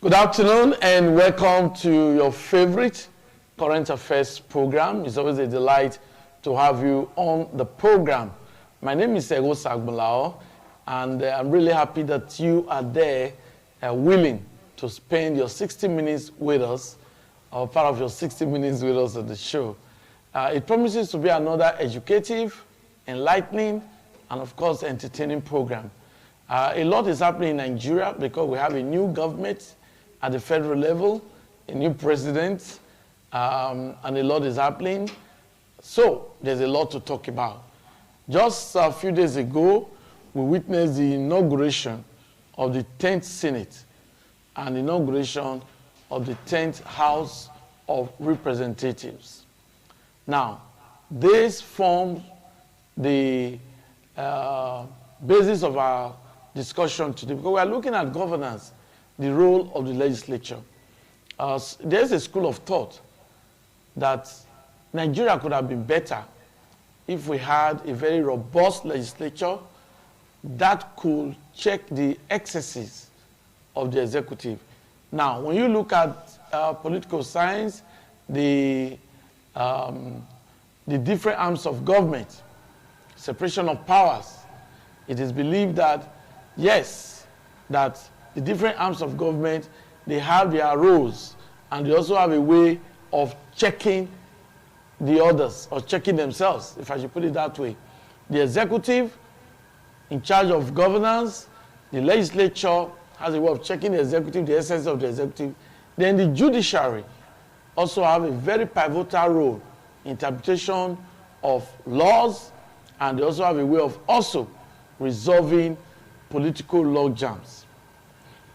Good afternoon and welcome to your favorite current affairs program. It's always a delight to have you on the program. My name is Ego Sagbulao, and I'm really happy that you are there willing to spend your 60 minutes with us, or part of your 60 minutes with us at the show. It promises to be another educative, enlightening, and of course entertaining program. A lot is happening in Nigeria because we have a new government at the federal level, a new president, and a lot is happening. So there's a lot to talk about. Just a few days ago, we witnessed the inauguration of the 10th Senate and the inauguration of the 10th House of Representatives. Now, this forms the basis of our discussion today because we are looking at governance, the role of the legislature. There's a school of thought that Nigeria could have been better if we had a very robust legislature that could check the excesses of the executive. Now, when you look at political science, the different arms of government, separation of powers, it is believed that, yes, that the different arms of government, they have their roles, and they also have a way of checking the others, or checking themselves, if I should put it that way. The executive, in charge of governance, the legislature has a way of checking the executive, the essence of the executive. Then the judiciary also have a very pivotal role in interpretation of laws, and they also have a way of also resolving political logjams.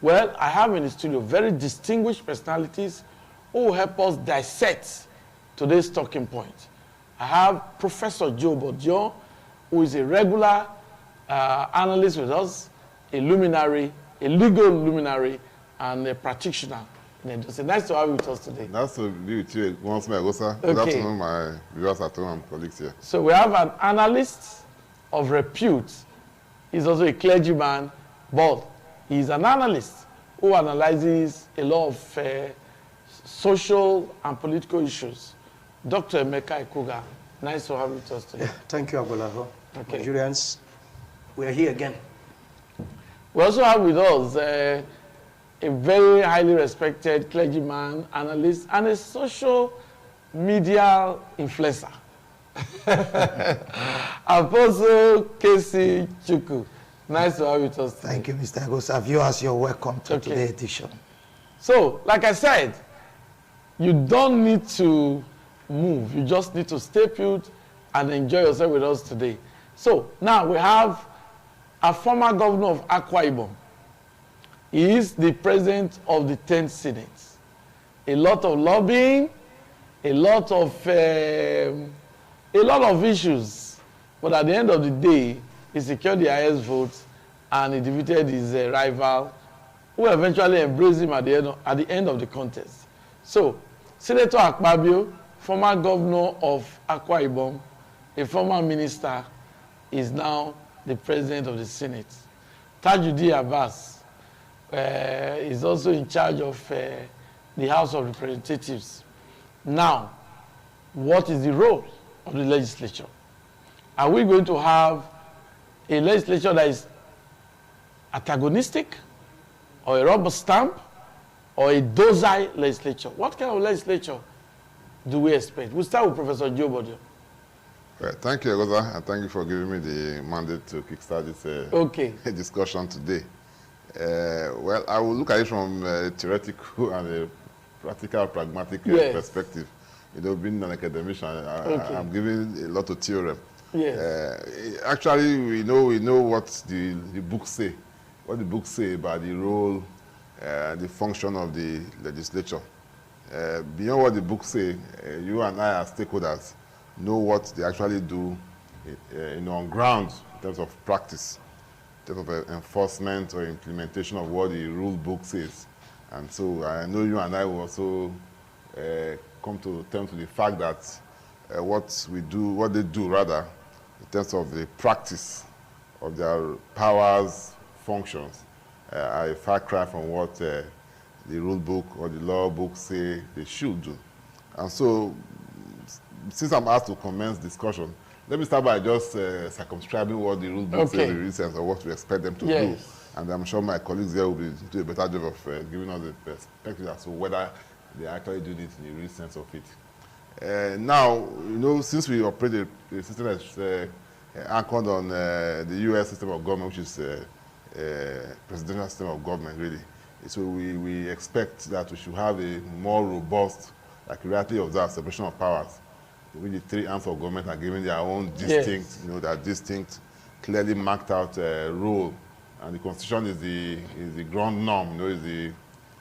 Well, I have in the studio very distinguished personalities who will help us dissect today's talking point. I have Professor Joe Bodio, who is a regular analyst with us, a luminary, a legal luminary, and a practitioner. It's nice to have you with us today. Nice to be with you once more, sir. Good afternoon, my viewers at home and colleagues here. So we have an analyst of repute. He's also a clergyman, but he's an analyst who analyzes a lot of social and political issues. Dr. Emeka Ikuga, nice to have you with us today. Thank you, Agolaho. Okay. Nigerians, we are here again. We also have with us a very highly respected clergyman, analyst, and a social media influencer. Apostle Casey Chuku, nice to have you with us today. Thank you, Mr. Agosa. Viewers, you're welcome to today's edition. So, like I said, you don't need to move. You just need to stay put and enjoy yourself with us today. So, now we have a former governor of Akwa Ibom. He is the president of the 10th Senate. A lot of lobbying, a lot of issues, but at the end of the day, he secured the highest votes and he defeated his rival, who eventually embraced him at the end of the contest. So, Senator Akpabio, former governor of Akwa Ibom, a former minister, is now the president of the Senate. Tajudi Abbas is also in charge of the House of Representatives. Now, what is the role of the legislature? Are we going to have a legislature that is antagonistic, or a rubber stamp, or a docile legislature? What kind of legislature do we expect? We'll start with Professor Joe Bodio. Well, thank you, Agosa, and thank you for giving me the mandate to kickstart this discussion today. Well, I will look at it from a theoretical and a practical, pragmatic perspective. You know, being an academician, I'm giving a lot of theorem. Yes. Actually, we know what the books say, what the books say about the role, the function of the legislature. Beyond what the books say, you and I as stakeholders know what they actually do on ground in terms of practice, in terms of enforcement or implementation of what the rule book says. And so I know you and I will also come to terms with the fact that what they do rather, in terms of the practice of their powers, functions, are a far cry from what the rule book or the law book say they should do. And so, since I'm asked to commence discussion, let me start by just circumscribing what the rule book says in recent or what we expect them to do. And I'm sure my colleagues here will do a better job of giving us the perspective as to whether they actually do it in the real sense of it. Now, you know, since we operate a system that's anchored on the U.S. system of government, which is presidential system of government, really, so we expect that we should have a more robust, like rightly observed, separation of powers. With the three arms of government are given their own distinct, you know, their distinct, clearly marked out role, and the Constitution is the ground norm, you know, is the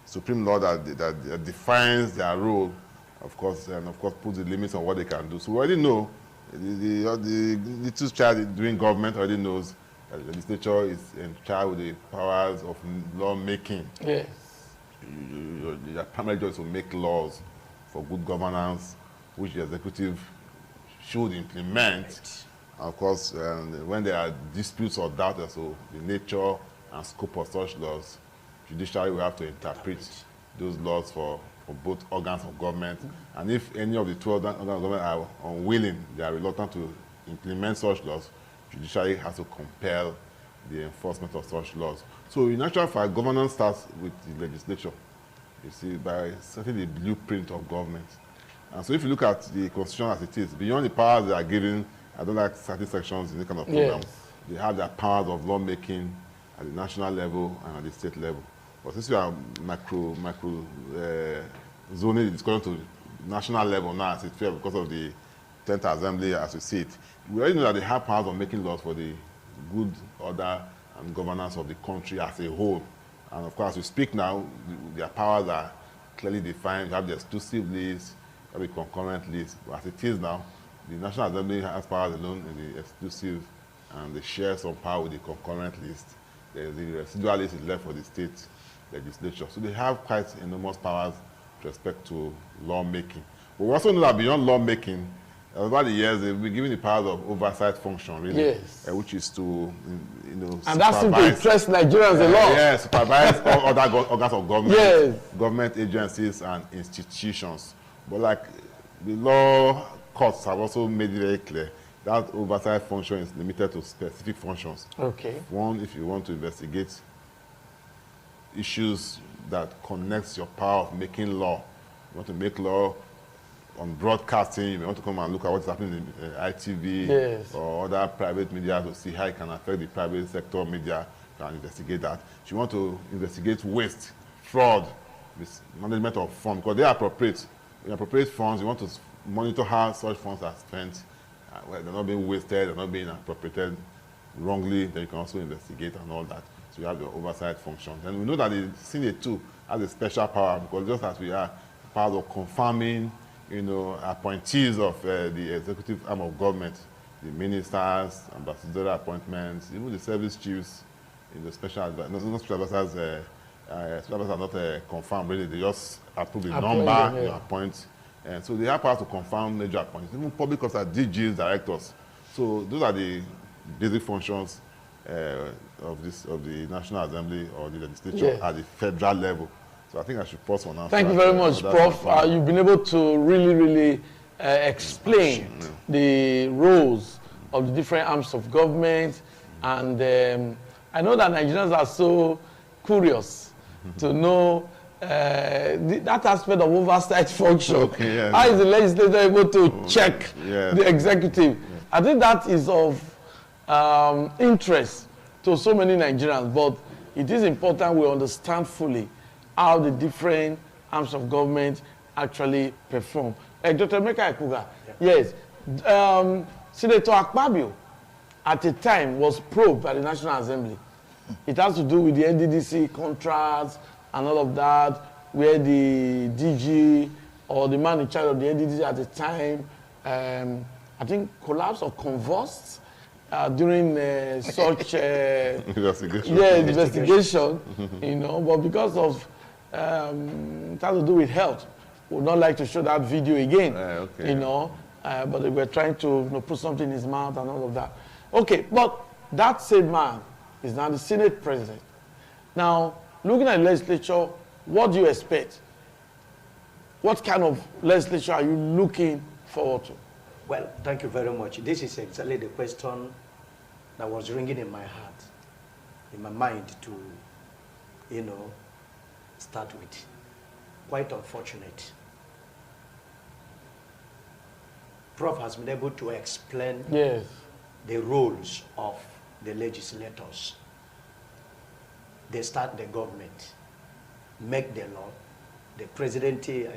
supreme law that defines their role, of course, and of course puts the limits on what they can do. So we already know the little child doing government already knows that the legislature is in charge with the powers of lawmaking. Yes, your primary job is to make laws for good governance, which the executive should implement. Of course, when there are disputes or doubts as to the nature and scope of such laws, judiciary will have to interpret those laws for both organs of government. And if any of the two organs of government are unwilling, they are reluctant to implement such laws, judiciary has to compel the enforcement of such laws. So in actual fact, governance starts with the legislature, you see, by setting the blueprint of government. And so if you look at the Constitution as it is, beyond the powers they are given, I don't like certain sections in this kind of program, they have their powers of lawmaking at the national level and at the state level. But since we are zoning the discussion to national level now as it fair because of the 10th Assembly as we see it, we already know that they have powers of making laws for the good order and governance of the country as a whole. And of course, as we speak now, their powers are clearly defined. You have the exclusive list, you have the concurrent list. But as it is now, the National Assembly has powers alone in the exclusive, and they share some power with the concurrent list. The residual list is left for the state legislature. So they have quite enormous powers with respect to lawmaking. But we also know that beyond lawmaking, over the years, they've been given the powers of oversight function, really, which is to, you know, and that seems to interest Nigerians a lot. Yeah, supervise all other organs of government, government agencies and institutions. But like the law courts have also made it very clear that oversight function is limited to specific functions. Okay. One, if you want to investigate issues that connects your power of making law, you want to make law on broadcasting, you want to come and look at what's happening in ITV or other private media to see how it can affect the private sector media, you can investigate that. If you want to investigate waste, fraud, mismanagement of funds, because they are appropriate. When you appropriate funds, you want to monitor how such funds are spent, where they're not being wasted, they're not being appropriated wrongly, then you can also investigate and all that. So you have the oversight function. And we know that the Senate too has a special power, because just as we are part of confirming, you know, appointees of the executive arm of government, the ministers, ambassadorial appointments, even the service chiefs in the special advisors, not special advisors, special advisors are not confirmed really, they just approve the number, you appoint. And so they have power to confirm major appointments, even public officers, DGs, directors. So those are the basic functions of the National Assembly or the legislature at the federal level. So I think I should pause for now. Thank you very much, Prof. You've been able to really explain the roles of the different arms of government. And I know that Nigerians are so curious to know that aspect of oversight function. How is the legislator able to check the executive? I think that is of interest to so many Nigerians, but it is important we understand fully how the different arms of government actually perform. Dr. Emeka Ekuga, yes, Senator Akpabio at the time was probed by the National Assembly. It has to do with the NDDC contracts and all of that, where the DG or the man in charge of the NDDC at the time, I think, collapsed or convulsed during such investigation, you know, but because of it has to do with health. We would not like to show that video again, you know, but they were trying to put something in his mouth and all of that. Okay, but that same man is now the Senate president. Now, looking at the legislature what do you expect? What kind of legislature are you looking forward to? Well, thank you very much. This is exactly the question that was ringing in my heart, in my mind to, start with. Quite unfortunate. Prof has been able to explain Yes. the roles of the legislators. They start the government, make the law, the president, The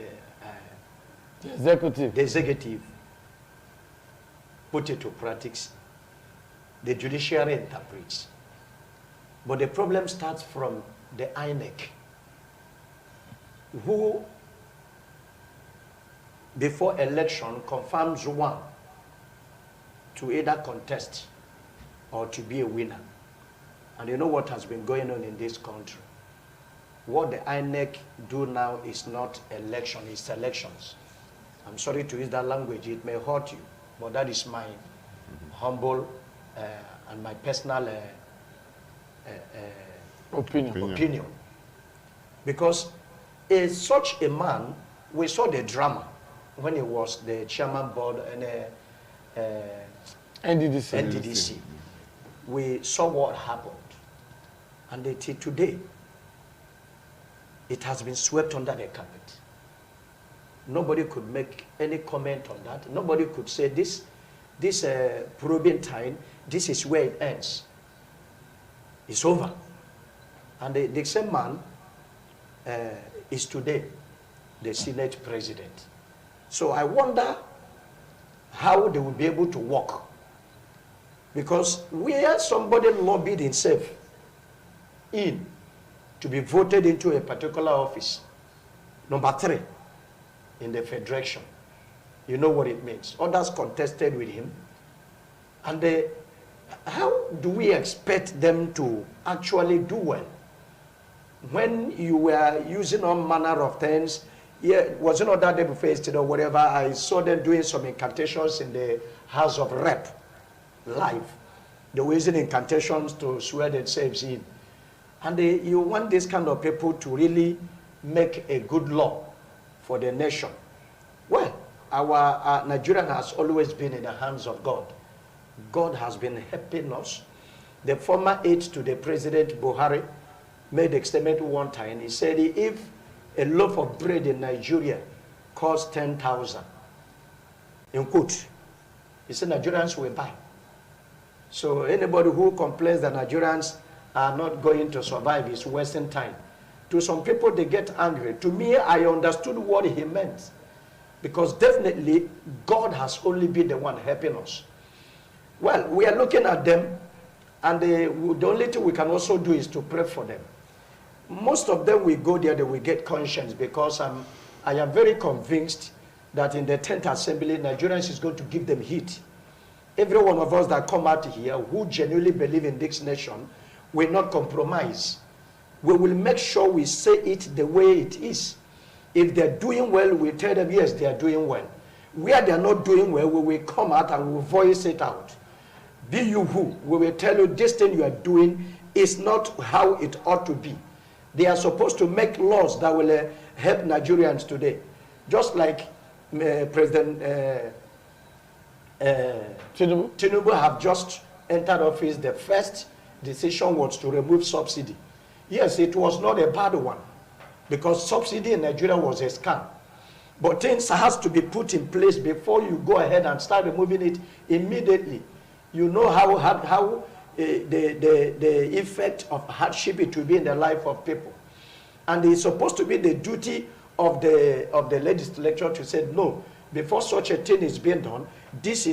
executive. the executive, put it to practice, the judiciary interprets. But the problem starts from the INEC, who, before election, confirms one to either contest or to be a winner. And you know what has been going on in this country. What the INEC do now is not election, it's elections. I'm sorry to use that language, it may hurt you, but that is my humble and my personal opinion. Because such a man, we saw the drama when he was the chairman board and NDDC. We saw what happened. And until today, it has been swept under the carpet. Nobody could make any comment on that. Nobody could say this probing time, this is where it ends. It's over. And the same man is today the Senate president. So I wonder how they will be able to work. Because where somebody lobbied himself in to be voted into a particular office, number 3 in the federation, you know what it means. Others contested with him. And how do we expect them to actually do well? When you were using all manner of things, was it not that day before yesterday or whatever, I saw them doing some incantations in the House of Rep, live. They were using incantations to swear themselves in. And you want this kind of people to really make a good law for the nation. Well, our Nigeria has always been in the hands of God. God has been helping us. The former aide to the President Buhari made a statement one time. He said if a loaf of bread in Nigeria costs 10,000, in quote, he said Nigerians will buy. So anybody who complains that Nigerians are not going to survive is wasting time. To some people, they get angry. To me, I understood what he meant. Because definitely, God has only been the one helping us. Well, we are looking at them, and the only thing we can also do is to pray for them. Most of them, we go there, they will get conscience, because I am very convinced that in the 10th Assembly, Nigerians is going to give them heat. Every one of us that come out here who genuinely believe in this nation will not compromise. We will make sure we say it the way it is. If they're doing well, we tell them, yes, they are doing well. Where they are not doing well, we will come out and we will voice it out. Be you who, we will tell you this thing you are doing is not how it ought to be. They are supposed to make laws that will help Nigerians today. Just like President Tinubu have just entered office, the first decision was to remove subsidy. Yes, it was not a bad one, because subsidy in Nigeria was a scam. But things has to be put in place before you go ahead and start removing it immediately. You know how the effect of hardship it will be in the life of people. And it's supposed to be the duty of the legislature to say, no, before such a thing is being done, this,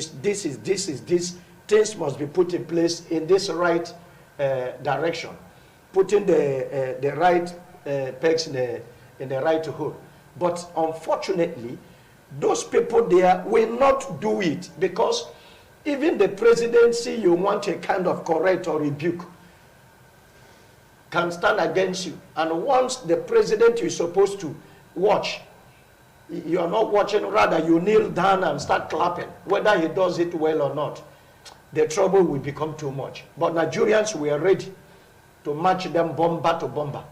things must be put in place in this right direction. Putting the right pegs in the right hole. But unfortunately, those people there will not do it, because even the presidency you want a kind of correct or rebuke can stand against you. And once the president is supposed to watch, you are not watching, rather you kneel down and start clapping, whether he does it well or not. The trouble will become too much. But Nigerians, we are ready to match them bomber to bomber.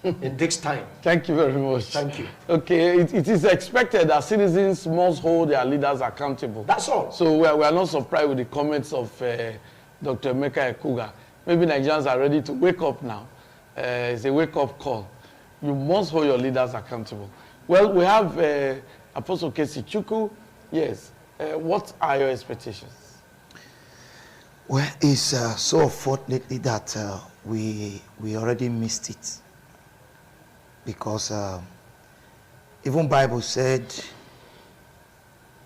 in this time. Thank you very much. Thank you. Okay, it is expected that citizens must hold their leaders accountable. That's all. So we are not surprised with the comments of Dr. Emeka Ekuga. Maybe Nigerians are ready to wake up now. It's a wake-up call. You must hold your leaders accountable. Well, we have Apostle Kesi Chukwu. Yes. What are your expectations? Well, it's so unfortunately that we already missed it, because even Bible said,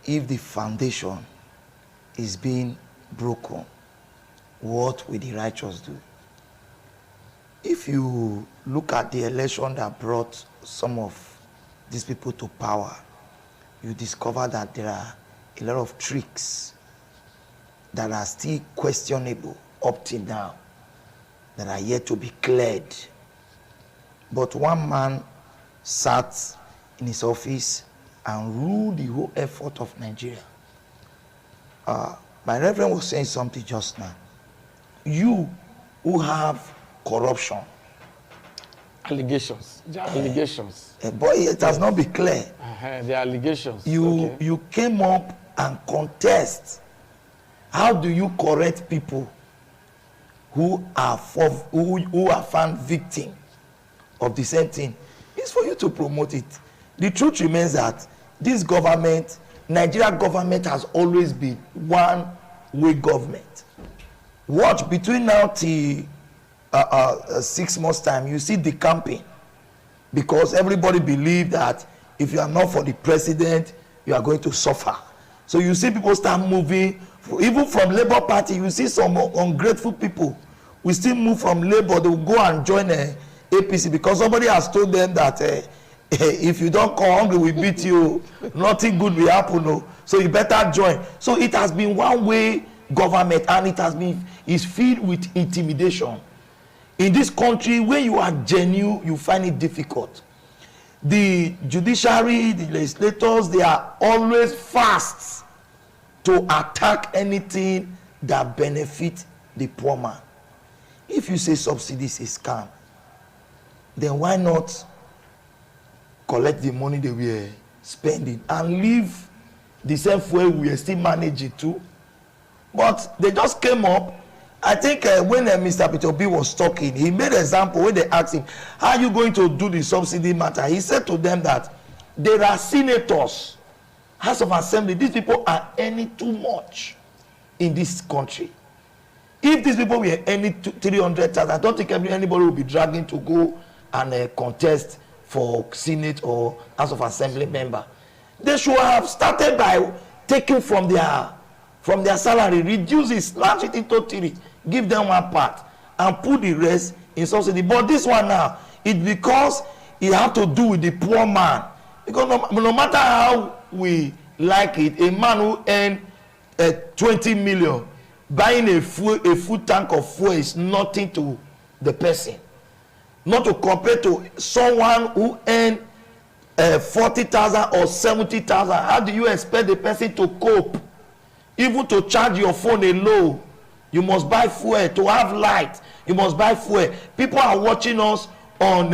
if the foundation is being broken, what will the righteous do? If you look at the election that brought some of these people to power, you discover that there are a lot of tricks that are still questionable up till now, that are yet to be cleared. But one man sat in his office and ruled the whole effort of Nigeria. My reverend was saying something just now. You who have corruption. Allegations. There are allegations. But it has not been clear. There are allegations. You came up and contest. How do you correct people who are found victim of the same thing? It's for you to promote it. The truth remains that this government, Nigeria government, has always been one-way government. Watch, between now till 6 months time, you see the campaign, because everybody believes that if you are not for the president, you are going to suffer. So you see people start moving, even from Labour Party. You see some ungrateful people will still move from Labour. They will go and join APC because somebody has told them that if you don't come hungry, we beat you. Nothing good will happen. No. So you better join. So it has been one-way government, and it's filled with intimidation. In this country, when you are genuine, you find it difficult. The judiciary, the legislators, they are always fast to attack anything that benefits the poor man. If you say subsidies is scam, then why not collect the money they were spending and leave the same way we are still managing too? But they just came up. I think when Mr. Peter B was talking, he made an example when they asked him, how are you going to do the subsidy matter? He said to them that there are senators, House of Assembly, these people are earning too much in this country. If these people were earning 300,000, I don't think anybody will be dragging to go and contest for Senate or House of Assembly member. They should have started by taking from their salary, reduce it, slash it into 3, give them one part, and put the rest in subsidy. But this one now, it's because it have to do with the poor man. Because no matter how we like it, a man who earn 20 million, buying a full tank of fuel is nothing to the person. Not to compare to someone who earn 40,000 or 70,000. How do you expect the person to cope? Even to charge your phone alone, you must buy fuel. To have light, you must buy fuel. People are watching us on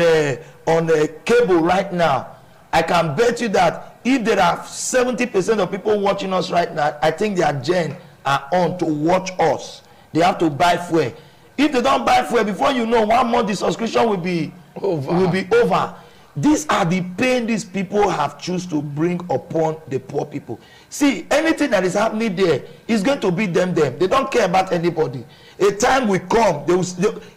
cable right now. I can bet you that if there are 70% of people watching us right now, I think their gen are on to watch us. They have to buy fuel. If they don't buy fuel, before you know, 1 month the subscription will be over. These are the pain these people have chosen to bring upon the poor people. See, anything that is happening there is going to be them. They don't care about anybody. A time will come.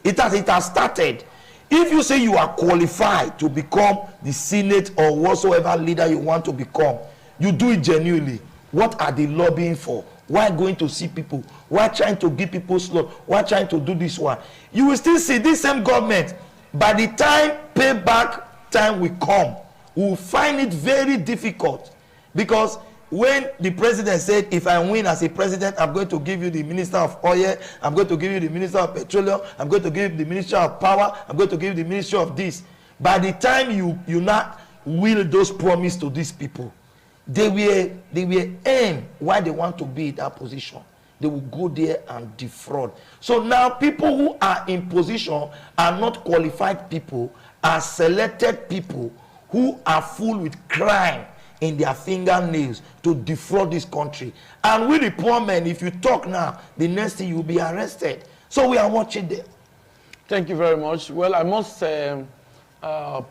It has started. If you say you are qualified to become the Senate or whatsoever leader you want to become, you do it genuinely. What are they lobbying for? Why going to see people? Why trying to give people slot? Why trying to do this one? You will still see this same government. By the time payback time will come, we will find it very difficult, because when the president said, if I win as a president, I'm going to give you the minister of oil, I'm going to give you the minister of petroleum, I'm going to give you the minister of power, I'm going to give you the ministry of this. By the time you not will those promise to these people, they will aim why they want to be in that position. They will go there and defraud. So now people who are in position are not qualified people, are selected people who are full with crime in their fingernails to defraud this country. And we the poor men, if you talk now, the next thing you'll be arrested. So we are watching them. Thank you very much. Well, I must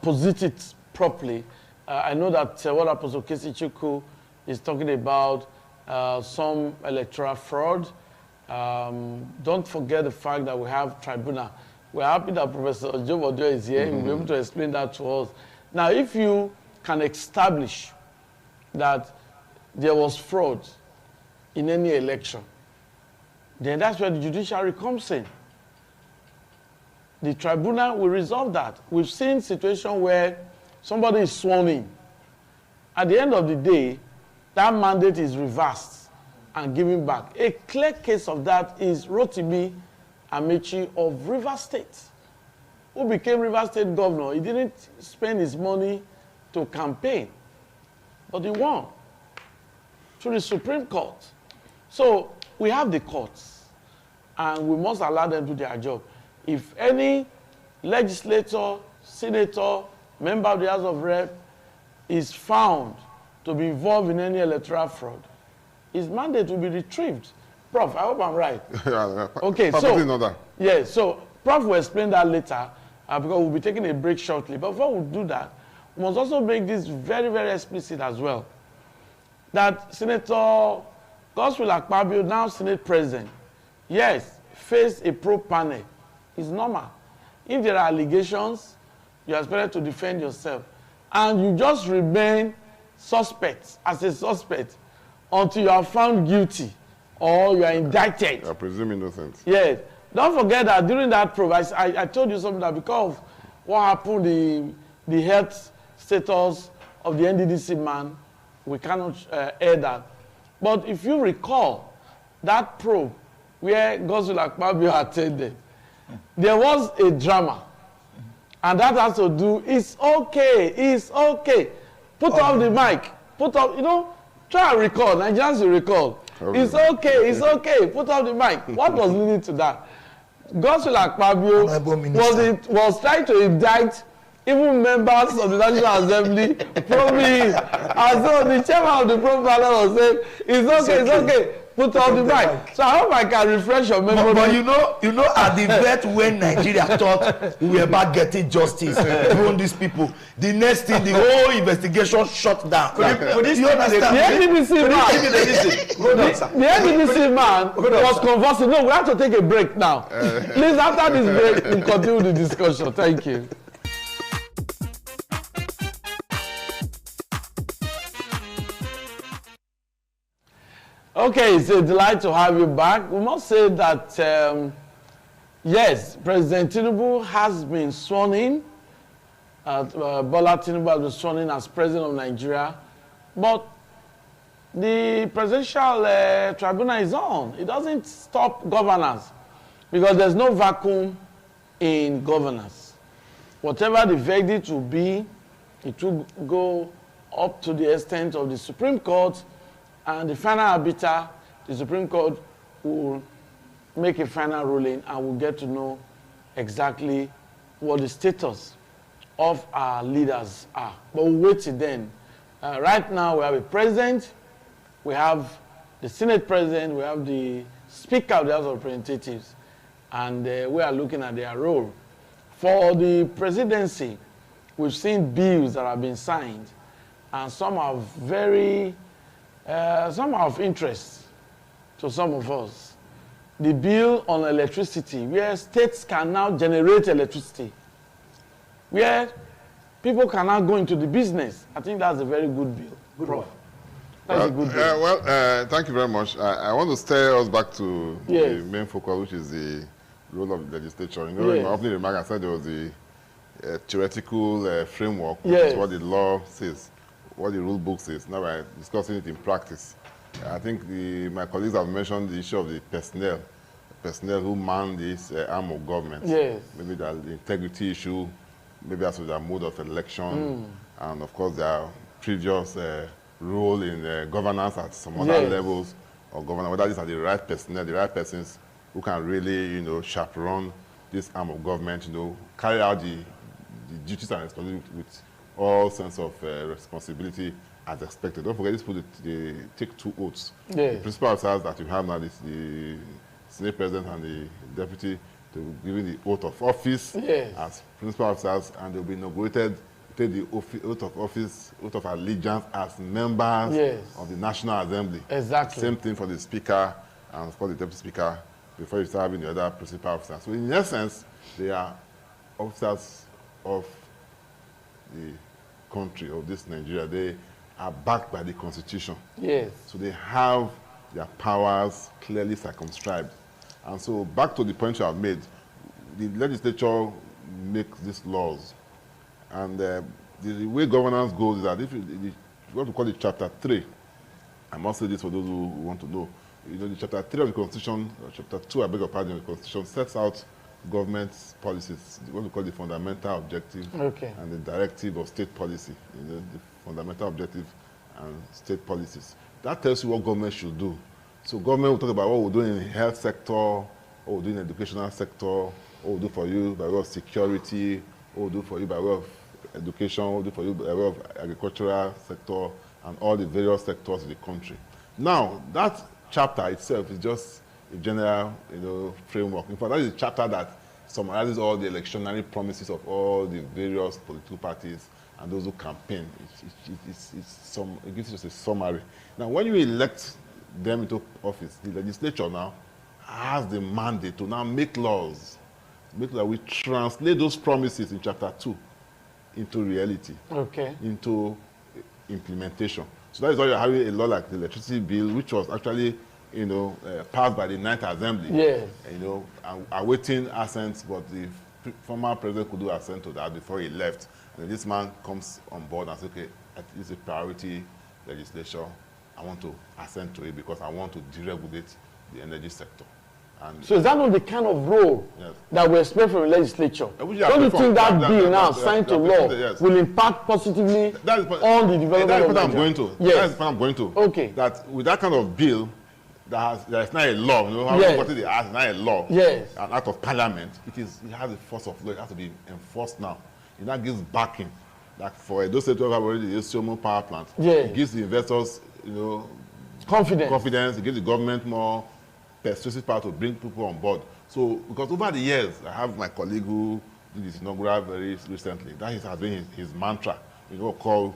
posit it properly. I know that what Apostle Kesi Chukwu is talking about some electoral fraud. Don't forget the fact that we have tribunal. We're happy that Professor Joe Odio is here. He'll be able to explain that to us. Now, if you can establish that there was fraud in any election, then that's where the judiciary comes in. The tribunal will resolve that. We've seen situations where somebody is sworn in. At the end of the day, that mandate is reversed and given back. A clear case of that is Rotimi Amechi of Rivers State, who became Rivers State governor. He didn't spend his money to campaign, but he won through the Supreme Court. So we have the courts, and we must allow them to do their job. If any legislator, senator, member of the House of Rep is found to be involved in any electoral fraud, his mandate will be retrieved. Prof, I hope I'm right. Okay, so yes, so Prof will explain that later because we'll be taking a break shortly. But before we do that, we must also make this very, very explicit as well. That Senator Godswill Akpabio, now Senate President, yes, faced a probe panel. It's normal. If there are allegations, you are expected to defend yourself. And you just remain suspect as a suspect until you are found guilty or you are indicted. You are presumed innocent. Yes. Don't forget that during that probe, I told you something that because of what happened, the health status of the NDDC man, we cannot air that. But if you recall that probe where Godswill Akpabio attended, there was a drama. And that has to do, it's okay, it's okay. Put off the mic. Put off, try and recall. Nigerians will recall. It's okay, it's okay. Put off the mic. What was leading to that? Godswill Akpabio was trying to indict even members of the National Assembly, probably as though the chairman of the probe panel was saying, it's okay. Put on the mic. So I hope I can refresh your memory. But you know, at the vet when Nigeria thought we were about getting justice from these people, the next thing, the whole investigation shut down. You understand? The NDDC man was conversing. No, we have to take a break now. Please, after this break, we'll continue the discussion. Thank you. Okay, it's a delight to have you back. We must say that, yes, President Tinubu has been sworn in. Bola Tinubu has been sworn in as President of Nigeria. But the presidential tribunal is on. It doesn't stop governance because there's no vacuum in governance. Whatever the verdict will be, it will go up to the extent of the Supreme Court. And the final arbiter, the Supreme Court, will make a final ruling and we'll get to know exactly what the status of our leaders are. But we'll wait till then. Right now, we have a president, we have the Senate president, we have the Speaker of the House of Representatives, and we are looking at their role. For the presidency, we've seen bills that have been signed, and some are some are of interest to some of us. The bill on electricity, where states can now generate electricity, where people can now go into the business. I think that's a very good bill. Good one. That's a good bill. Thank you very much. I want to steer us back to yes. the main focus, which is the role of the legislature. In my opening remark, I said there was the theoretical framework, which is what the law says, what the rule book says. Now we're discussing it in practice. I think my colleagues have mentioned the issue of the personnel who man this arm of government. Yes. Maybe the integrity issue, maybe as to their mode of election, and of course their previous role in governance at some other levels of governance. Whether these are the right personnel, the right persons who can really, chaperone this arm of government, carry out the duties and responsibilities with all sense of responsibility as expected. Don't forget, these people, they take 2 oaths. Yes. The principal officers that you have now is the Senate President and the Deputy, to be given the oath of office Yes. as principal officers, and they'll be inaugurated, take the oath of office, oath of allegiance as members Yes. of the National Assembly. Exactly. Same thing for the Speaker and of course the Deputy Speaker before you start having the other principal officers. So in essence, they are officers of the country, of this Nigeria. They are backed by the Constitution. Yes. So they have their powers clearly circumscribed. And so back to the point you have made, the legislature makes these laws. And the way governance goes is that if you want to call it Chapter 3, I must say this for those who want to know, you know, the Chapter 3 of the Constitution, or Chapter 2, I beg your pardon, of the Constitution sets out government policies, what we call the fundamental objective and the directive of state policy, you know, the fundamental objective and state policies. That tells you what government should do. So government will talk about what we're doing in the health sector, what we're doing in the educational sector, what we'll do for you by way of security, what we'll do for you by way of education, what we'll do for you by way of agricultural sector, and all the various sectors of the country. Now, that chapter itself is just a general, you know, framework. In fact, that is a chapter that summarizes all the electionary promises of all the various political parties and those who campaign. It gives you just a summary. Now, when you elect them into office, the legislature now has the mandate to now make laws, make that we translate those promises in Chapter 2 into reality, into implementation. So that is why you're having a law like the electricity bill, which was actually, you know, passed by the 9th Assembly. Yes. You know, awaiting assent, but the former president could do assent to that before he left. And then this man comes on board and says, okay, it's a priority legislation. I want to assent to it because I want to deregulate the energy sector. And so is that not the kind of role that we expect from the legislature? Don't you think that bill now signed to law will impact positively on the development that's of what I'm going to. Yes. That's what I'm going to. Okay. That with that kind of bill, there is not a law. You know how the act is not a law. Yes. An act of parliament. It has the force of law. It has to be enforced now. It now gives backing. Like for those states who have already the Osiomo power plant. Yes. It gives the investors, you know, confidence. It gives the government more persuasive power to bring people on board. So, because over the years, I have my colleague who did his inaugural very recently. That has been his mantra, you know, called,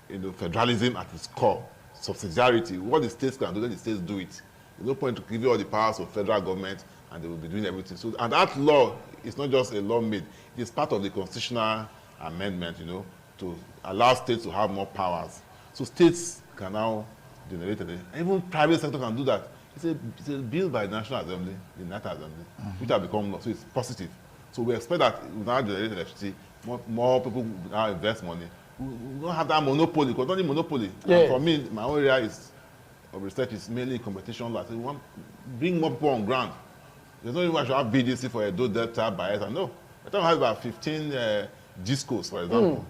you know, federalism at its core, subsidiarity. What the states can do, let the states do it. There's no point to give you all the powers of federal government and they will be doing everything. So, and that law is not just a law made, it is part of the constitutional amendment, you know, to allow states to have more powers. So states can now generate it. Even private sector can do that. It's a bill by the National Assembly, the National Assembly, which have become law. So it's positive. So we expect that we now generate electricity, more people will now invest money. We don't have that monopoly, because don't need monopoly. And for me, my own area of research is mainly competition law. So we want to bring more people on ground. There's no reason why I should have BDC for a Edo Delta Bayelsa. No. I don't have about 15 GISCOs, for example,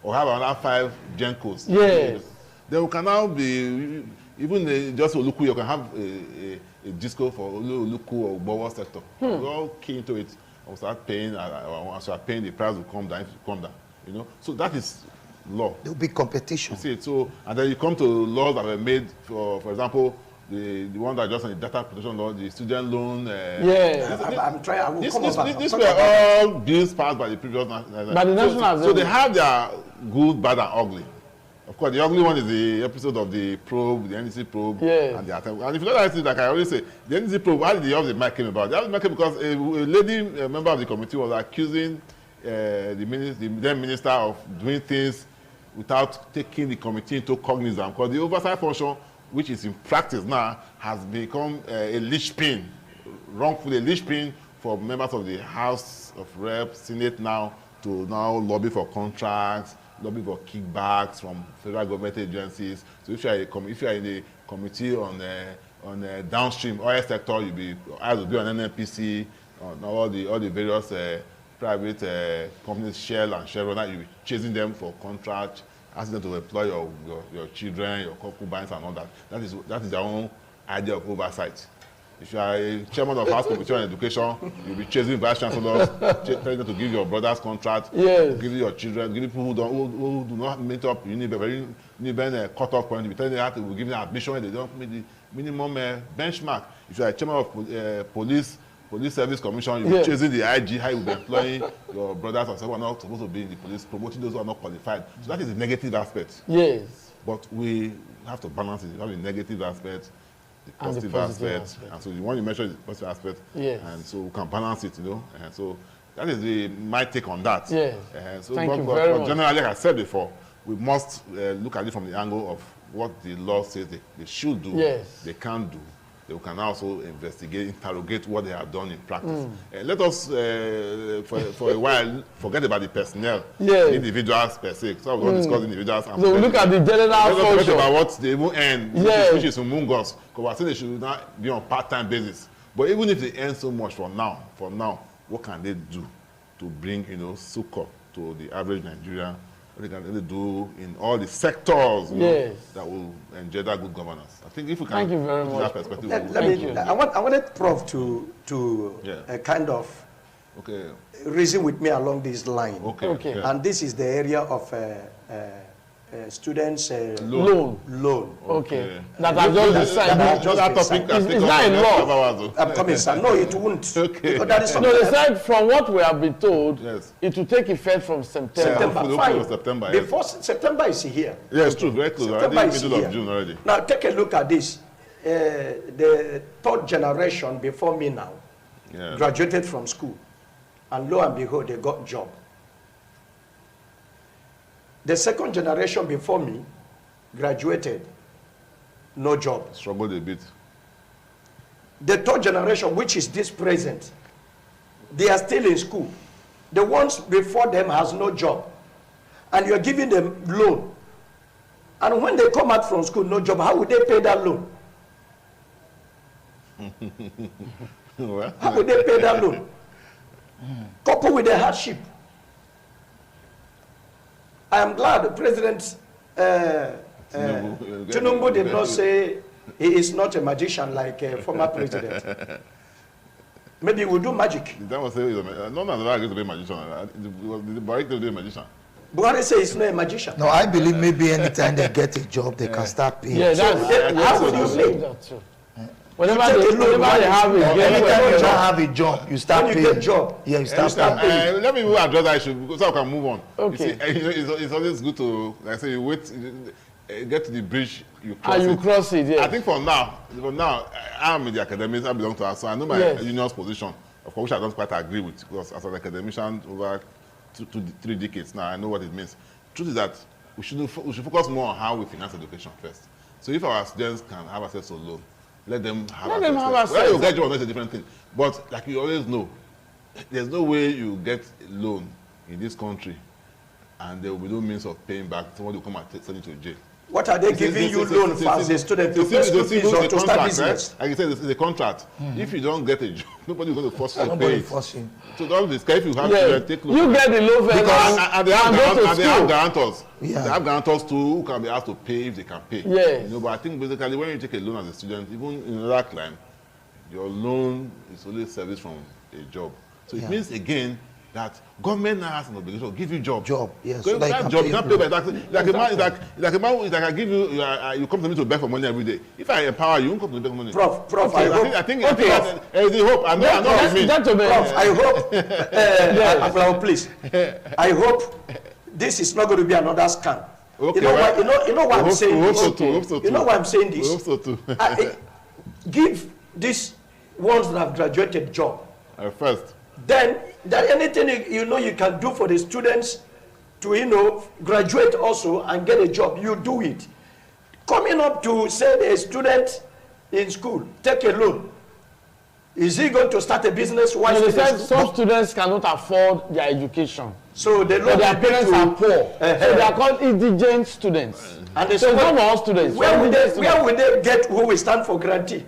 or have another 5 GENCOs. Yes. Then we can now be, even just Oluku, you can have a GISCO for Oluku or Bowo sector. We're all key into it. I'll start paying, the price will come down if it comes down. You know? So that is law. There will be competition. You see it. So, and then you come to laws that were made, for example, the one that just on the data protection law, the student loan. I'm trying. I will come back. These were all bills passed by the previous national. By the National Assembly. So they have their good, bad, and ugly. Of course, the ugly one is the episode of the probe, the NDC probe, and the attempt. And if you know that, like I always say, the NDC probe, how did the office mic came about? The office mic came because a lady, a member of the committee, was accusing the then minister of doing things without taking the committee into cognizance. Because the oversight function, which is in practice now, has become a linchpin, wrongfully a linchpin for members of the House of Reps, Senate now, to now lobby for contracts, lobby for kickbacks from federal government agencies. So if you are in the committee on downstream oil sector, eyes will be on NNPC, on all the various private companies, Shell and Chevron. You'll be chasing them for contract, asking them to employ your children, your concubines, and all that. That is their own idea of oversight. If you are a chairman of House Committee on Education, you'll be chasing vice chancellors, telling them to give your brother's contract, yes, give your children, give people who do not meet up, you need a cut-off point, you'll be telling them how to give them admission when they don't meet the minimum benchmark. If you are a chairman of Police Service Commission, you'll be chasing the IG, how you will be employing your brothers and someone not supposed to be in the police, promoting those who are not qualified. So that is the negative aspect. Yes. But we have to balance it. You have the negative aspect, the positive aspect. And so the one you mentioned is the positive aspect. Yes. And so we can balance it, And so that is my take on that. Yes. So Thank you very much. Generally, like I said before, we must look at it from the angle of what the law says they should do, yes, they can do. They can also investigate, interrogate what they have done in practice. Let us, for a while, forget about the personnel, the individuals per se. So we're going to discuss individuals. And so we look at the general function. Let's forget about what they even earn, which is humongous. Because we're saying they should not be on part-time basis. But even if they earn so much for now, what can they do to bring, succor to the average Nigerian? What they can really do in all the sectors that will enjoy that good governance. I think if we can, thank you very much. That perspective, I wanted Prof to kind of reason with me along this line. Okay. And this is the area of students' loan. Okay. That I just decided. That topic it's not a law. I'm coming, sir. No, it won't. Okay. That is no, they said from what we have been told, yes, it will take effect from September. September. Before September is here. Yes, true. Very close. September is middle here. of June already. Now take a look at this. The third generation before me now graduated from school, and lo and behold, they got job. The second generation before me graduated, no job. Struggled a bit. The third generation, which is this present, they are still in school. The ones before them has no job. And you're giving them loan. And when they come out from school, no job, how would they pay that loan? How would they pay that loan? Coupled with the hardship. I am glad President Tinubu did not say he is not a magician like a former president. Maybe we'll do magic. That was none of that to be a magician. The Buhari to be a magician. Buhari says he's not a magician. No, I believe maybe anytime they get a job, they can start paying. Yeah, how would you pay that too? Whenever they have a job, anytime you don't have a job, you start paying. When you get job, you start paying. Let me address that issue so I can move on. Okay. You see, it's always good to, like I say, you wait, get to the bridge, you cross it. And you cross it, yes. I think for now, I'm in the academics, I belong to us, so I know my union's position, of course, which I don't quite agree with, because as an academician over 3 decades now, I know what it means. Truth is that we should focus more on how we finance education first. So if our students can have access to loan, let them have access. Whether you get job or not is a different thing. But like you always know, there's no way you get a loan in this country and there will be no means of paying back. Somebody will come and send you to jail. What are they giving you loan for as a student to pay school fees or to start business? Like you said, it's a contract. If you don't get a job, nobody is going to force you to pay Nobody it. force you. So don't be scared if you have to take loan. You get the loan Because and they have guarantors. Yeah. They have guarantors too who can be asked to pay if they can pay. Yes. But I think basically when you take a loan as a student, even in another climb, your loan is only service from a job. So it means again that government now has an obligation to give you job. Yes. So that job, you can't pay by tax. Like a man, I give you, you come to me to beg for money every day. If I empower you, you won't come to me to beg for money. Prof, I think there's a hope. I know what you mean. Prof, I hope, please. I hope this is not going to be another scam. Okay, you know why I'm saying this? You know why I'm saying this? We hope so too. Give these ones that have graduated job. First. Then anything you can do for the students to graduate also and get a job, you do it. Coming up to say a student in school take a loan, is he going to start a business? Why some students cannot afford their education, so their parents are poor, so they are called indigent students. And so some all students. Where will they get who will stand for grantee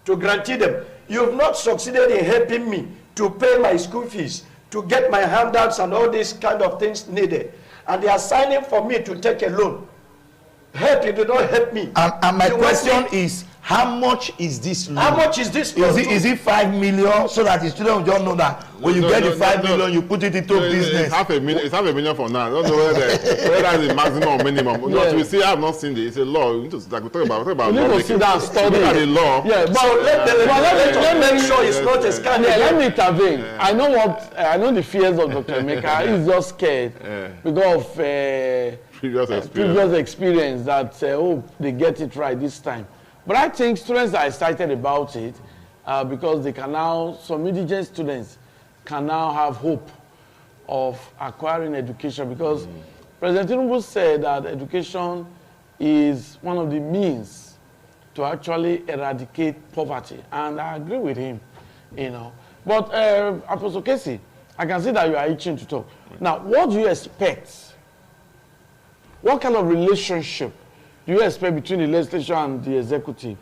to grantee them? You have not succeeded in helping me to pay my school fees, to get my handouts and all these kind of things needed. And they are signing for me to take a loan. Help, you do not help me. And my question is, how much is this loan? How much is this loan? Is it 5 million, so that the student will just know that when you get the 5 million, you put it into business? It's half a million for now. I don't know whether that's the maximum or minimum. Yes. We see, I have not seen it. It's a law. We need to like, we talk about you need to sit down and study the law. Yeah, but so let me make sure it's not a scandal. Yeah, let me intervene. Yeah. I know the fears of Dr. Emeka. He's just scared because of previous experience that they get it right this time. But I think students are excited about it because they can now, some indigent students can now have hope of acquiring education, because President Tinubu said that education is one of the means to actually eradicate poverty, and I agree with him, But Apostle Casey, I can see that you are itching to talk. Now, what do you expect? What kind of relationship do you expect between the legislature and the executive?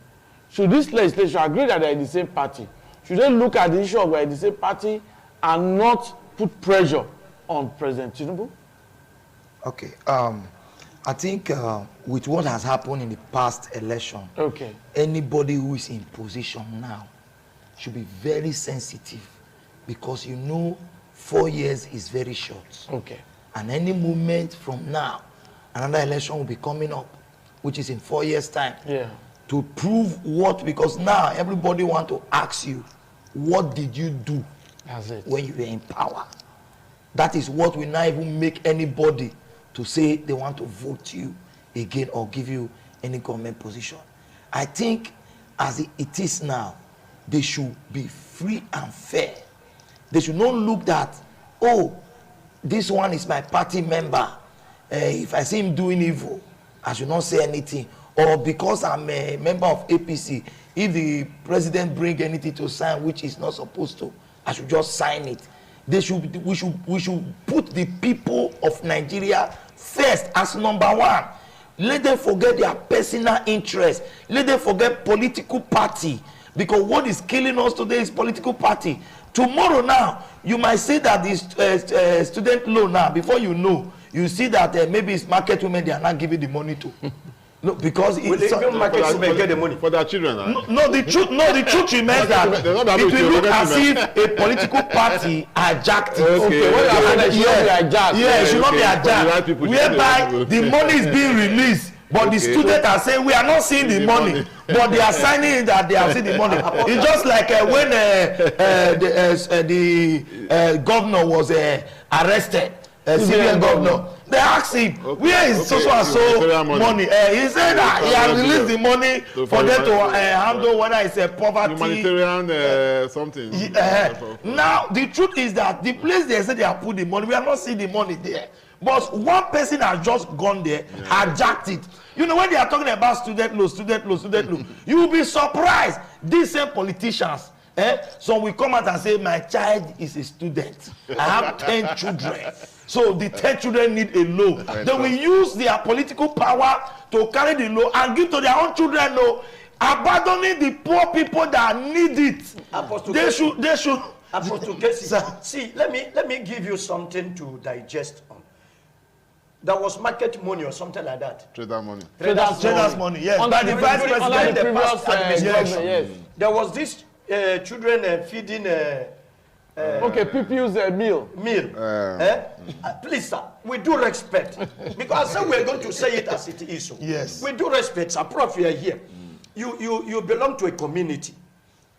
Should this legislature agree that they're in the same party? Should they look at the issue of we're in the same party and not put pressure on President Tinubu? Okay. I think with what has happened in the past election, anybody who is in position now should be very sensitive, because 4 years is very short. Okay. And any moment from now, another election will be coming up, which is in 4 years' time. Yeah. To prove what, because now everybody want to ask you, what did you do when you were in power? That is what will not even make anybody to say they want to vote you again or give you any government position. I think as it is now, they should be free and fair. They should not look that, this one is my party member. If I see him doing evil, I should not say anything. Or because I'm a member of APC, if the president bring anything to sign which is not supposed to, I should just sign it. We should put the people of Nigeria first as number one. Let them forget their personal interest. Let them forget political party. Because what is killing us today is political party. Tomorrow now, you might say that this student loan now, before you know, you see that maybe it's market women they are not giving the money to. No, because it's market women get the money for their children. The truth remains that it will look as if a political party hijacked it. It should not be hijacked. Whereby the money is being released, but the students are saying we are not seeing the money, but they are signing that they have seen the money. It's just like when the governor was arrested, civilian governor. They asked him, where is so and so money? He said that he has released the money for them to handle whether it's a poverty. Humanitarian something. Now, the truth is that the place they said they have put the money, we are not seeing the money there. But one person has just gone there, hijacked it. When they are talking about student loan, you will be surprised. These same politicians, so we come out and say, my child is a student. I have 10 children. So the 10 children need a loan. They will use their political power to carry the loan and give to their own children, abandoning the poor people that need it. They should. Apostle Casey, see, let me give you something to digest on. There was market money or something like that. Trader money. Traders money, yes. By the vice president, the previous administration. Yes. There was this children feeding. People's meal. Please, sir, with due respect, because I said we're going to say it as it is. Yes. With due respect, sir, Prof, you are here. You belong to a community.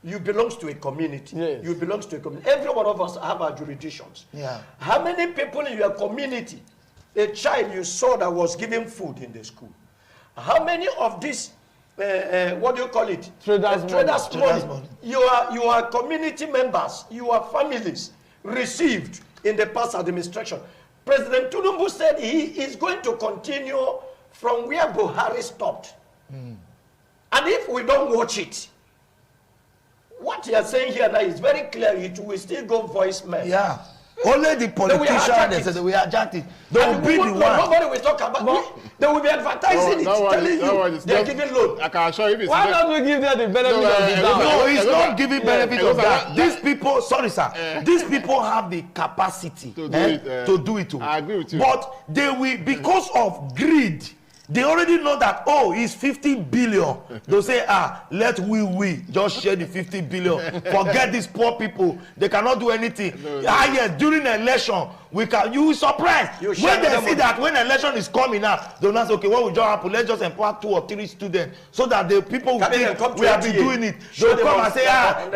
You belong to a community. Yes. You belong to a community. Every one of us have our jurisdictions. Yeah. How many people in your community, a child you saw that was giving food in the school? How many of these, what do you call it? Traders money. Your community members, your families received in the past administration. President Tinubu said he is going to continue from where Buhari stopped. And if we don't watch it, what you are saying here now is very clear. It will still go voicemail. Yeah. Only the politicians, they said we hijacked it. They will be the one. Nobody will talk about it. They will be advertising telling you they are giving loan. I can assure you. Why don't we give them the benefit of the doubt? No, it's not giving benefit of that. These people, sorry sir, these people have the capacity to do it. I agree with you. But they will, because of greed, They already know that, oh, it's 50 billion. They'll say, let we just share the 50 billion. Forget these poor people. They cannot do anything. Yes, during the election, you will surprise. When they see that when election is coming up, they'll not say, okay, what will just happen? Let's just empower 2 or 3 students so that the people will think we have been doing it. They'll come and say,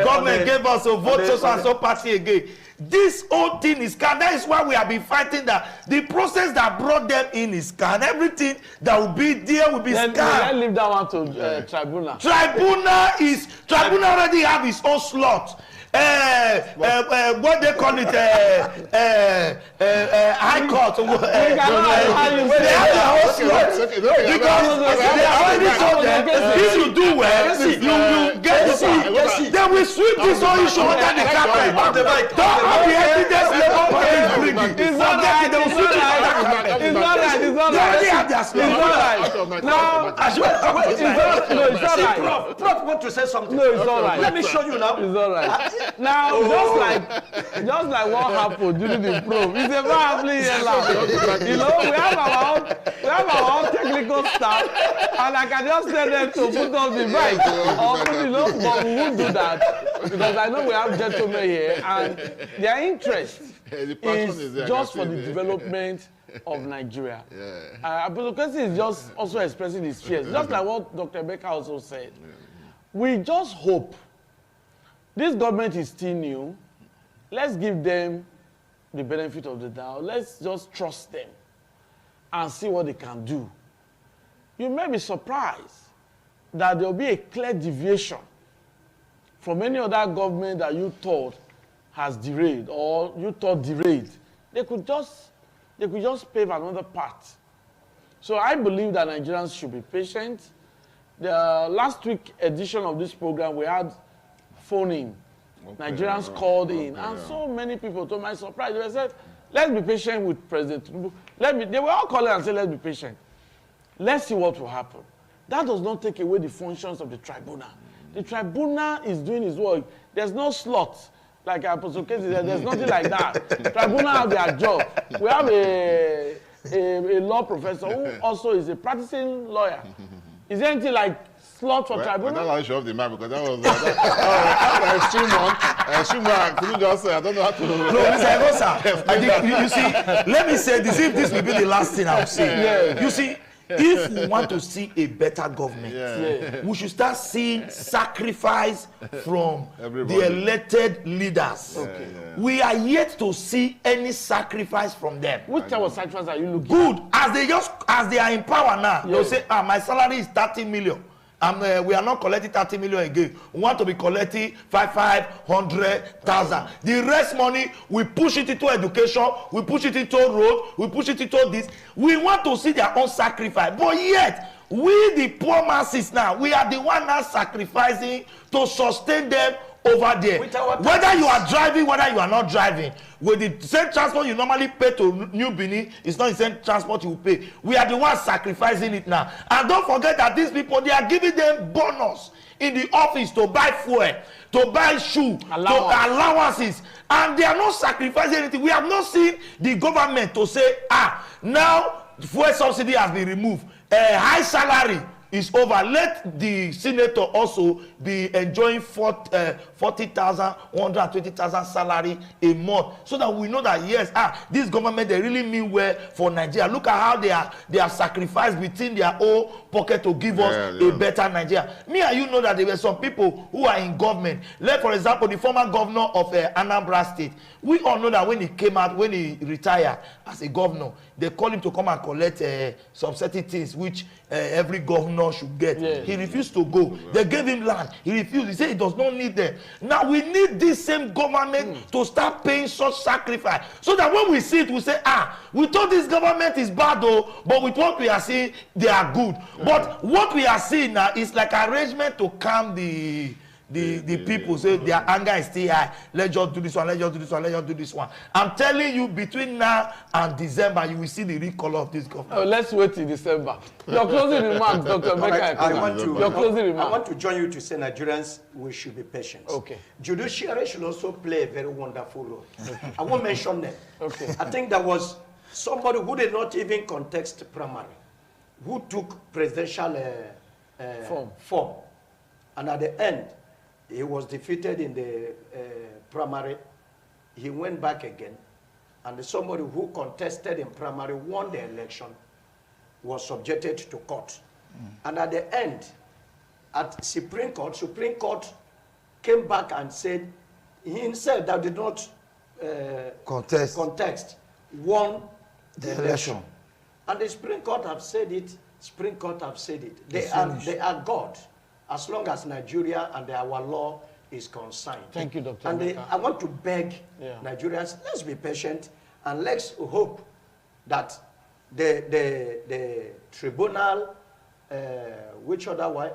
government gave us a vote, so and so party again. This whole thing is scam. That is why we have been fighting that the process that brought them in is scam. Everything that will be there will be scam. Let's leave that one to tribunal. Tribunal already have its own slot. What they call it, high court. They have their own slot because they already told them if you do well, you get the seat. Then we sweep this whole issue under the carpet. Don't have the evidence Labour Party is bringing. Forget it. They will sweep it under the carpet. It's not right. It's not right. They already have their slot. It's not right. Now, it's not right. Prof want to say something. No, it's all right. Let me show you now. It's all right. Now, just like what happened during the probe, it's a family here. You know, we have our own technical staff, and I can just tell them to put on the mic or put, but we won't do that because I know we have gentlemen here, and their interest is just for the development of Nigeria. But Kwesi is just also expressing his fears, just like what Dr. Becca also said. We just hope. This government is still new. Let's give them the benefit of the doubt. Let's just trust them and see what they can do. You may be surprised that there will be a clear deviation from any other government that you thought has derailed or you thought derailed. They could just pave another path. So I believe that Nigerians should be patient. The last week edition of this program, we had phone-in. Nigerians called in, and so many people, to my surprise, they said, let's be patient with President Tinubu. They were all calling and saying, let's be patient. Let's see what will happen. That does not take away the functions of the tribunal. The tribunal is doing its work. There's no slot, like Apostle Kwesi said, there's nothing like that. Tribunal have their job. We have a law professor who also is a practicing lawyer. Is there anything like slot for tribunal? That's how you show off the map because that was extreme one. Could you just say, I don't know how to. No, Mr. Egosa, you see, let me say this, if this will be the last thing I'll say. You see, if we want to see a better government, we should start seeing sacrifice from the elected leaders. We are yet to see any sacrifice from them. Which type of sacrifice are you looking Good. As they are in power now, they'll say, my salary is 30 million. We are not collecting 30 million again. We want to be collecting 500,000. The rest money, we push it into education, we push it into road, we push it into this. We want to see their own sacrifice. But yet, we the poor masses now, we are the one now sacrificing to sustain them over there. Whether you are driving, whether you are not driving, with the same transport you normally pay to New Benin, it's not the same transport you pay. We are the ones sacrificing it now. And don't forget that these people, they are giving them bonus in the office to buy fuel, to buy shoe, to allowances, and they are not sacrificing anything. We have not seen the government to say, now fuel subsidy has been removed, high salary is over. Let the senator also be enjoying 40,000, 120,000 salary a month, so that we know that yes, this government, they really mean well for Nigeria. Look at how they are sacrificed within their own pocket to give us a better Nigeria. Me and you know that there were some people who are in government. Like for example, the former governor of Anambra State. We all know that when he came out, when he retired as a governor, they called him to come and collect some certain things which every governor should get. He refused to go. They gave him land. He refused. He said he does not need them. Now we need this same government to start paying such sacrifice, so that when we see it, we say, we thought this government is bad though, but with what we are seeing, they are good. But what we are seeing now is like arrangement to calm the people. Say their anger is still high. Let's just do this one, let's just do this one, let's just do this one. I'm telling you, between now and December, you will see the real color of this government. Let's wait till December. Your closing remarks, Dr. Becca. I want to join you to say Nigerians, we should be patient. Okay. Judiciary should also play a very wonderful role. I won't mention them. Okay. I think there was somebody who did not even contest primary. who took presidential form. And at the end, he was defeated in the primary. He went back again. And somebody who contested in primary won the election, was subjected to court. And at the end, at Supreme Court came back and said he himself that did not contest won the election. And the Supreme Court have said it. They are God, as long as Nigeria and our law is concerned. Thank you, Dr. And I want to beg Nigerians, let's be patient and let's hope that the tribunal, which other way,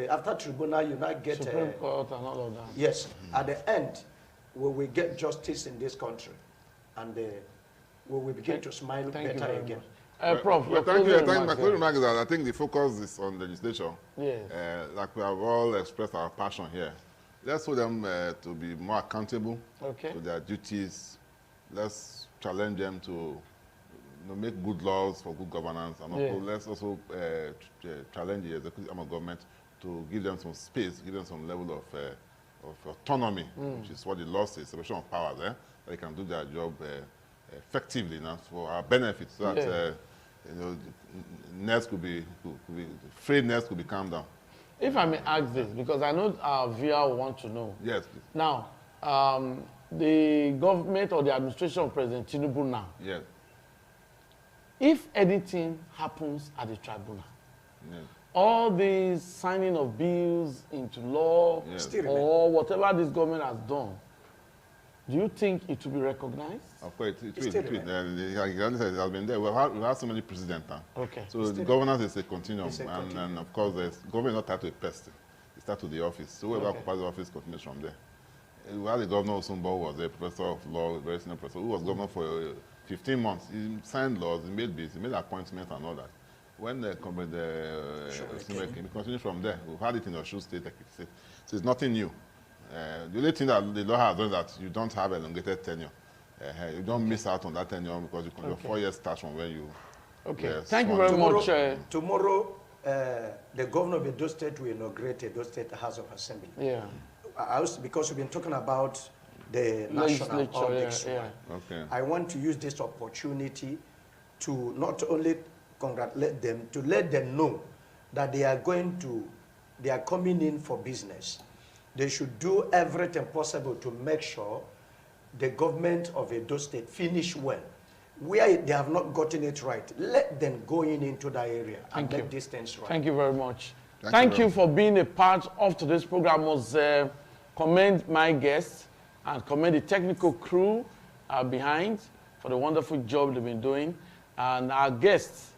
after tribunal you not get Supreme Court and all of that. Yes, at the end we will get justice in this country, and we will begin to smile better again. Prof, thank you. My closing remark is that I think the focus is on legislature. Yes. Like we have all expressed our passion here. Let's hold them to be more accountable to their duties. Let's challenge them to make good laws for good governance, and also let's also challenge the executive arm of government to give them some space, give them some level of autonomy, which is what the law says, separation of powers, that they can do their job effectively now for our benefit, so that nets could be frayed nets could be calmed down. If I may ask this, because I know our viewer will want to know. Yes, please. Now, the government or the administration of President Tinubu now. Yes. If anything happens at the tribunal, all these signing of bills into law or whatever this government has done, do you think it will be recognized? Of course, it will. It has been there. We've had so many presidents now. Okay. So the governance is a continuum. And of course, the government is not tied to a person. It starts with the office. So whoever occupies the office continues from there. We had the governor Osumbo, who was a professor of law, a very senior professor, who was governor for 15 months. He signed laws, he made bills, he made appointments and all that. When the came, he continued from there. We've had it in Osun State, like you said. So it's nothing new. The only thing that the law has done is that you don't have elongated tenure. You don't miss out on that tenure because your 4 years starts from when you... Thank you very much. Tomorrow, the governor of Edo State will inaugurate Edo State House of Assembly. Yeah. Because we've been talking about the national politics. I want to use this opportunity to not only congratulate them, to let them know that they are coming in for business. They should do everything possible to make sure the government of Edo State finish well. Where they have not gotten it right, let them go into that area and make these things right. Thank you very much. Thank you for being a part of today's program. I must commend my guests and commend the technical crew behind for the wonderful job they've been doing. And our guests,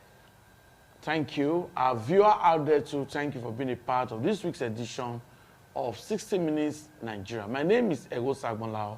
thank you. Our viewer out there too, thank you for being a part of this week's edition of 60 Minutes Nigeria. My name is Ego Sagbonlao.